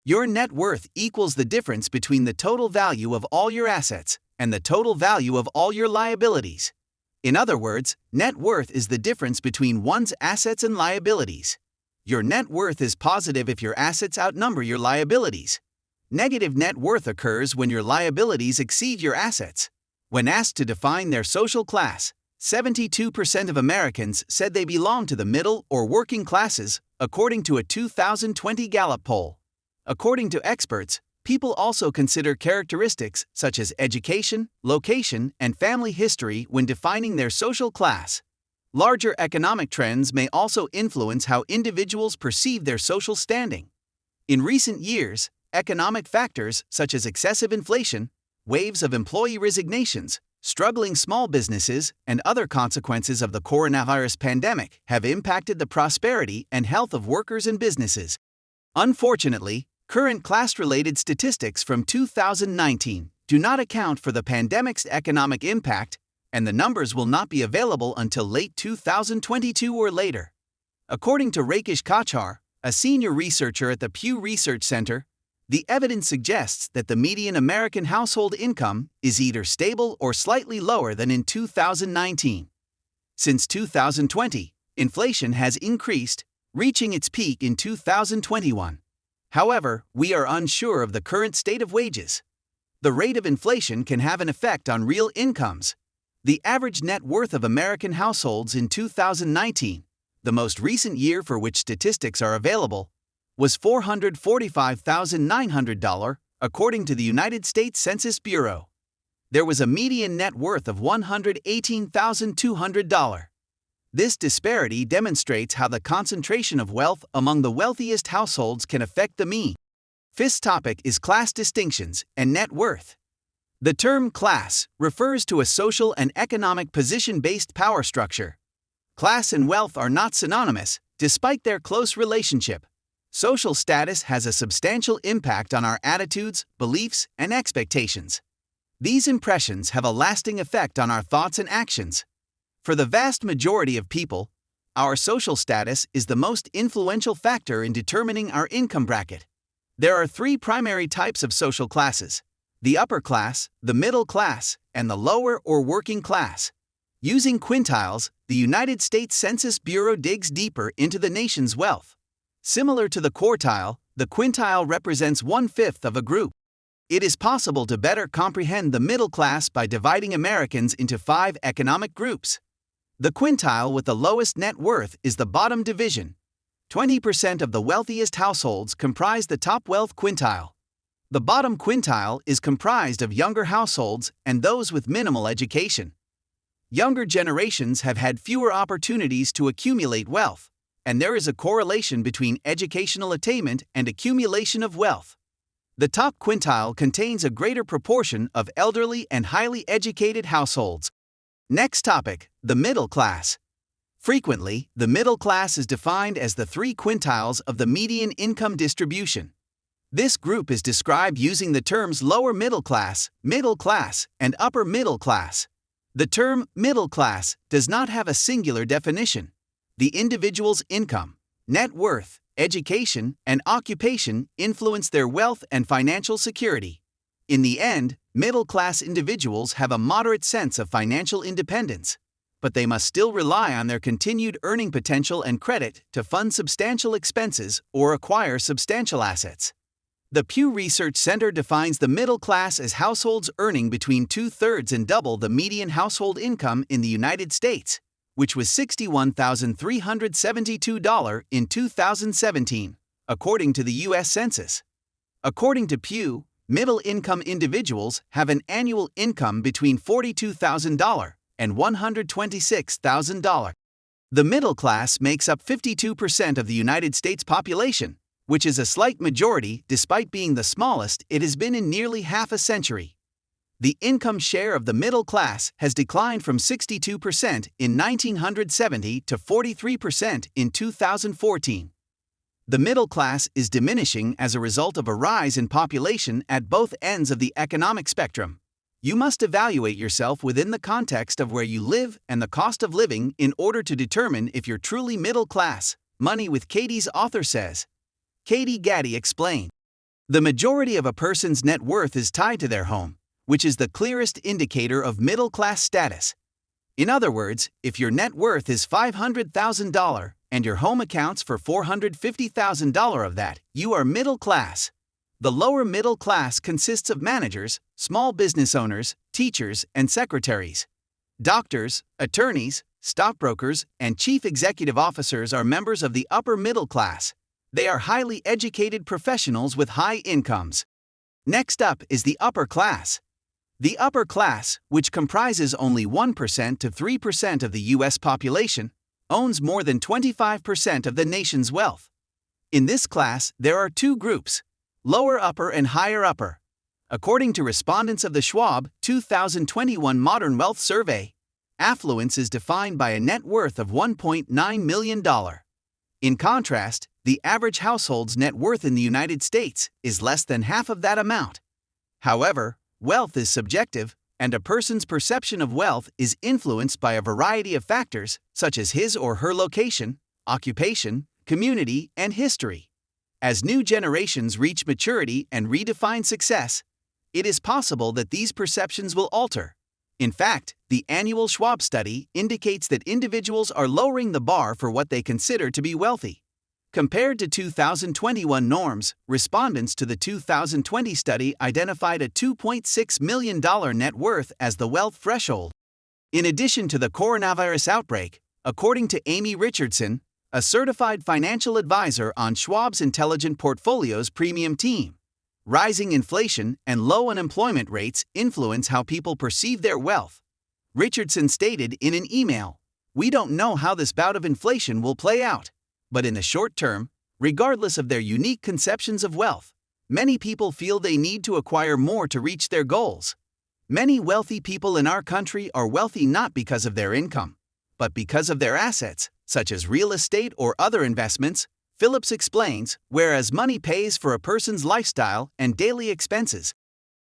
Your net worth equals the difference between the total value of all your assets and the total value of all your liabilities. In other words, net worth is the difference between one's assets and liabilities. Your net worth is positive if your assets outnumber your liabilities. Negative net worth occurs when your liabilities exceed your assets. When asked to define their social class, 72% of Americans said they belong to the middle or working classes, according to a 2020 Gallup poll. According to experts, people also consider characteristics such as education, location, and family history when defining their social class. Larger economic trends may also influence how individuals perceive their social standing. In recent years, economic factors such as excessive inflation, waves of employee resignations, struggling small businesses, and other consequences of the coronavirus pandemic have impacted the prosperity and health of workers and businesses. Unfortunately, current class-related statistics from 2019 do not account for the pandemic's economic impact, and the numbers will not be available until late 2022 or later. According to Rakesh Kochhar, a senior researcher at the Pew Research Center, the evidence suggests that the median American household income is either stable or slightly lower than in 2019. Since 2020, inflation has increased, reaching its peak in 2021. However, we are unsure of the current state of wages. The rate of inflation can have an effect on real incomes. The average net worth of American households in 2019, the most recent year for which statistics are available, was $445,900, according to the United States Census Bureau. There was a median net worth of $118,200. This disparity demonstrates how the concentration of wealth among the wealthiest households can affect the mean. Fifth topic is class distinctions and net worth. The term class refers to a social and economic position-based power structure. Class and wealth are not synonymous, despite their close relationship. Social status has a substantial impact on our attitudes, beliefs, and expectations. These impressions have a lasting effect on our thoughts and actions. For the vast majority of people, our social status is the most influential factor in determining our income bracket. There are three primary types of social classes: the upper class, the middle class, and the lower or working class. Using quintiles, the United States Census Bureau digs deeper into the nation's wealth. Similar to the quartile, the quintile represents 1/5 of a group. It is possible to better comprehend the middle class by dividing Americans into 5 economic groups. The quintile with the lowest net worth is the bottom division. 20% of the wealthiest households comprise the top wealth quintile. The bottom quintile is comprised of younger households and those with minimal education. Younger generations have had fewer opportunities to accumulate wealth, and there is a correlation between educational attainment and accumulation of wealth. The top quintile contains a greater proportion of elderly and highly educated households. Next topic, the middle class. Frequently, the middle class is defined as the 3 quintiles of the median income distribution. This group is described using the terms lower middle class, and upper middle class. The term middle class does not have a singular definition. The individual's income, net worth, education, and occupation influence their wealth and financial security. In the end, middle-class individuals have a moderate sense of financial independence, but they must still rely on their continued earning potential and credit to fund substantial expenses or acquire substantial assets. The Pew Research Center defines the middle class as households earning between 2/3 and double the median household income in the United States, which was $61,372 in 2017, according to the U.S. Census. According to Pew, middle-income individuals have an annual income between $42,000 and $126,000. The middle class makes up 52% of the United States population, which is a slight majority despite being the smallest it has been in nearly half a century. The income share of the middle class has declined from 62% in 1970 to 43% in 2014. The middle class is diminishing as a result of a rise in population at both ends of the economic spectrum. You must evaluate yourself within the context of where you live and the cost of living in order to determine if you're truly middle class. Money with Katie's author says. Katie Gaddy explained. The majority of a person's net worth is tied to their home, which is the clearest indicator of middle-class status. In other words, if your net worth is $500,000 and your home accounts for $450,000 of that, you are middle class. The lower middle class consists of managers, small business owners, teachers, and secretaries. Doctors, attorneys, stockbrokers, and chief executive officers are members of the upper middle class. They are highly educated professionals with high incomes. Next up is the upper class. The upper class, which comprises only 1% to 3% of the U.S. population, owns more than 25% of the nation's wealth. In this class, there are two groups: lower upper and higher upper. According to respondents of the Schwab 2021 Modern Wealth Survey, affluence is defined by a net worth of $1.9 million. In contrast, the average household's net worth in the United States is less than half of that amount. However, wealth is subjective, and a person's perception of wealth is influenced by a variety of factors, such as his or her location, occupation, community, and history. As new generations reach maturity and redefine success, it is possible that these perceptions will alter. In fact, the annual Schwab study indicates that individuals are lowering the bar for what they consider to be wealthy. Compared to 2021 norms, respondents to the 2020 study identified a $2.6 million net worth as the wealth threshold. In addition to the coronavirus outbreak, according to Amy Richardson, a certified financial advisor on Schwab's Intelligent Portfolios premium team, rising inflation and low unemployment rates influence how people perceive their wealth. Richardson stated in an email, "We don't know how this bout of inflation will play out. But in the short term, regardless of their unique conceptions of wealth, many people feel they need to acquire more to reach their goals." Many wealthy people in our country are wealthy not because of their income, but because of their assets, such as real estate or other investments, Phillips explains, whereas money pays for a person's lifestyle and daily expenses.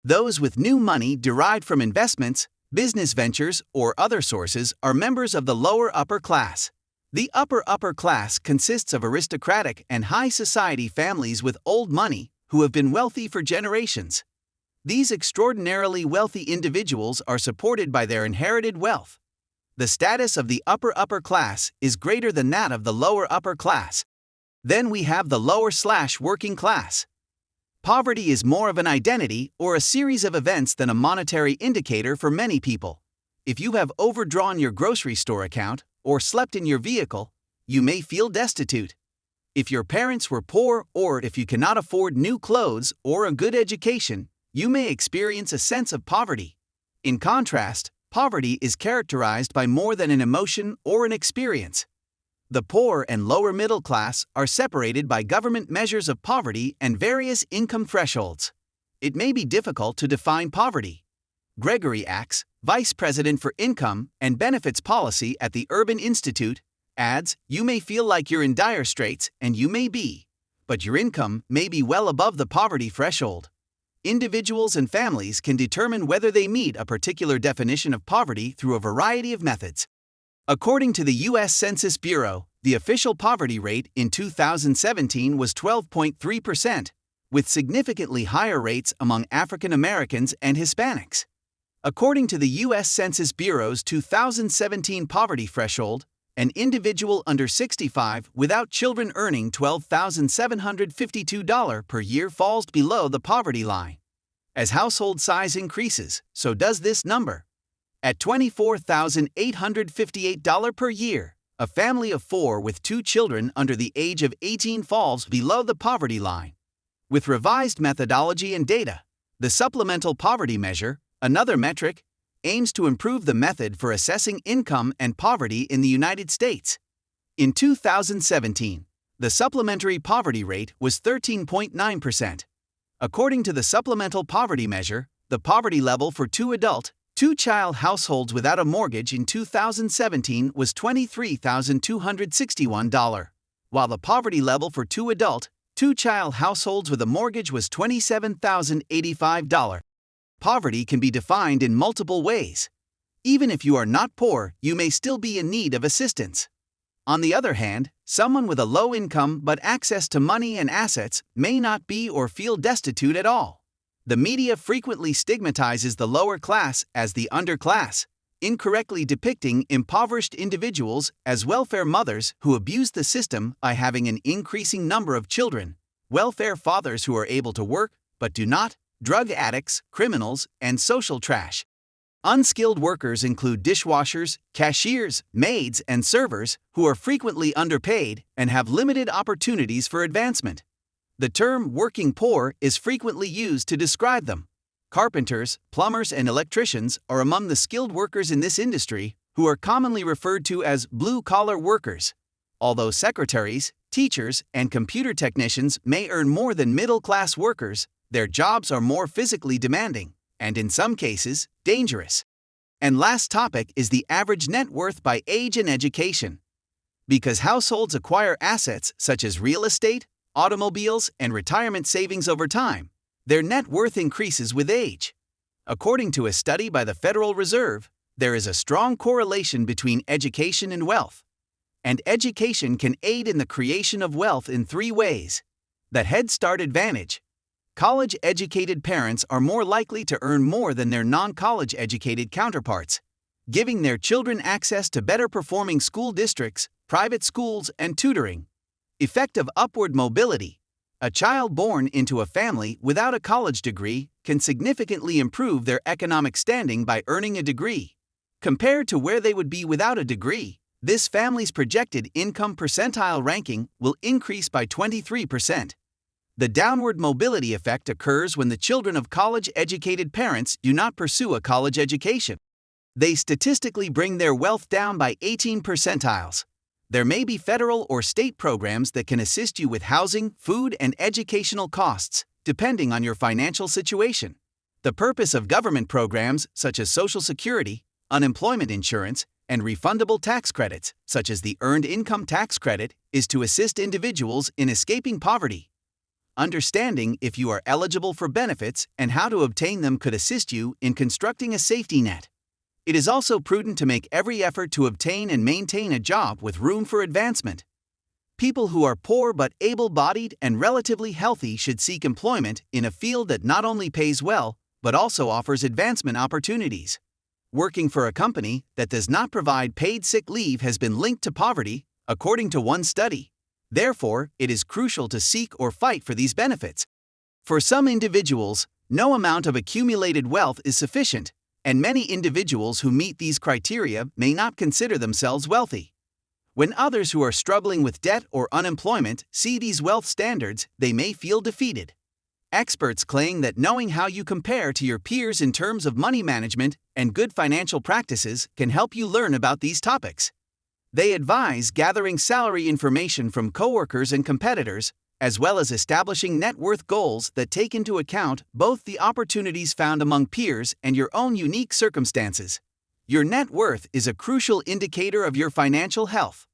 Those with new money derived from investments, business ventures, or other sources are members of the lower upper class. The upper class consists of aristocratic and high society families with old money who have been wealthy for generations. These extraordinarily wealthy individuals are supported by their inherited wealth. The status of the upper class is greater than that of the lower upper class. Then we have the lower/working class. Poverty is more of an identity or a series of events than a monetary indicator for many people. If you have overdrawn your grocery store account or slept in your vehicle, you may feel destitute. If your parents were poor or if you cannot afford new clothes or a good education, you may experience a sense of poverty. In contrast, poverty is characterized by more than an emotion or an experience. The poor and lower middle class are separated by government measures of poverty and various income thresholds. It may be difficult to define poverty. Gregory Axe, Vice President for Income and Benefits Policy at the Urban Institute, adds, "You may feel like you're in dire straits, and you may be, but your income may be well above the poverty threshold." Individuals and families can determine whether they meet a particular definition of poverty through a variety of methods. According to the U.S. Census Bureau, the official poverty rate in 2017 was 12.3%, with significantly higher rates among African Americans and Hispanics. According to the U.S. Census Bureau's 2017 poverty threshold, an individual under 65 without children earning $12,752 per year falls below the poverty line. As household size increases, so does this number. At $24,858 per year, a family of 4 with 2 children under the age of 18 falls below the poverty line. With revised methodology and data, the supplemental poverty measure, another metric, aims to improve the method for assessing income and poverty in the United States. In 2017, the supplementary poverty rate was 13.9%. According to the supplemental poverty measure, the poverty level for 2-child households without a mortgage in 2017 was $23,261, while the poverty level for 2-child households with a mortgage was $27,085. Poverty can be defined in multiple ways. Even if you are not poor, you may still be in need of assistance. On the other hand, someone with a low income but access to money and assets may not be or feel destitute at all. The media frequently stigmatizes the lower class as the underclass, incorrectly depicting impoverished individuals as welfare mothers who abuse the system by having an increasing number of children, welfare fathers who are able to work but do not, drug addicts, criminals, and social trash. Unskilled workers include dishwashers, cashiers, maids, and servers who are frequently underpaid and have limited opportunities for advancement. The term working poor is frequently used to describe them. Carpenters, plumbers, and electricians are among the skilled workers in this industry who are commonly referred to as blue-collar workers. Although secretaries, teachers, and computer technicians may earn more than middle-class workers, their jobs are more physically demanding and, in some cases, dangerous. And last topic is the average net worth by age and education. Because households acquire assets such as real estate, automobiles, and retirement savings over time, their net worth increases with age. According to a study by the Federal Reserve, there is a strong correlation between education and wealth. And education can aid in the creation of wealth in 3 ways. The Head Start advantage. College-educated parents are more likely to earn more than their non-college educated counterparts, giving their children access to better-performing school districts, private schools, and tutoring. Effect of upward mobility. A child born into a family without a college degree can significantly improve their economic standing by earning a degree. Compared to where they would be without a degree, this family's projected income percentile ranking will increase by 23%. The downward mobility effect occurs when the children of college-educated parents do not pursue a college education. They statistically bring their wealth down by 18 percentiles. There may be federal or state programs that can assist you with housing, food, and educational costs, depending on your financial situation. The purpose of government programs such as Social Security, unemployment insurance, and refundable tax credits, such as the Earned Income Tax Credit, is to assist individuals in escaping poverty. Understanding if you are eligible for benefits and how to obtain them could assist you in constructing a safety net. It is also prudent to make every effort to obtain and maintain a job with room for advancement. People who are poor but able-bodied and relatively healthy should seek employment in a field that not only pays well, but also offers advancement opportunities. Working for a company that does not provide paid sick leave has been linked to poverty, according to one study. Therefore, it is crucial to seek or fight for these benefits. For some individuals, no amount of accumulated wealth is sufficient, and many individuals who meet these criteria may not consider themselves wealthy. When others who are struggling with debt or unemployment see these wealth standards, they may feel defeated. Experts claim that knowing how you compare to your peers in terms of money management and good financial practices can help you learn about these topics. They advise gathering salary information from coworkers and competitors, as well as establishing net worth goals that take into account both the opportunities found among peers and your own unique circumstances. Your net worth is a crucial indicator of your financial health.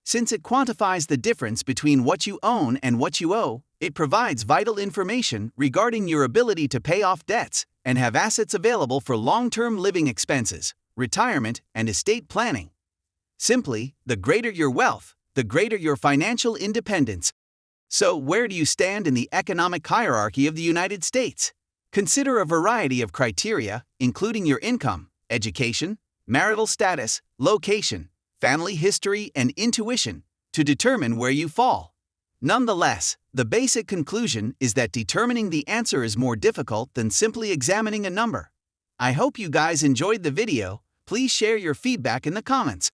Since it quantifies the difference between what you own and what you owe, it provides vital information regarding your ability to pay off debts and have assets available for long-term living expenses, retirement, and estate planning. Simply, the greater your wealth, the greater your financial independence. So, where do you stand in the economic hierarchy of the United States? Consider a variety of criteria, including your income, education, marital status, location, family history, and intuition, to determine where you fall. Nonetheless, the basic conclusion is that determining the answer is more difficult than simply examining a number. I hope you guys enjoyed the video. Please share your feedback in the comments.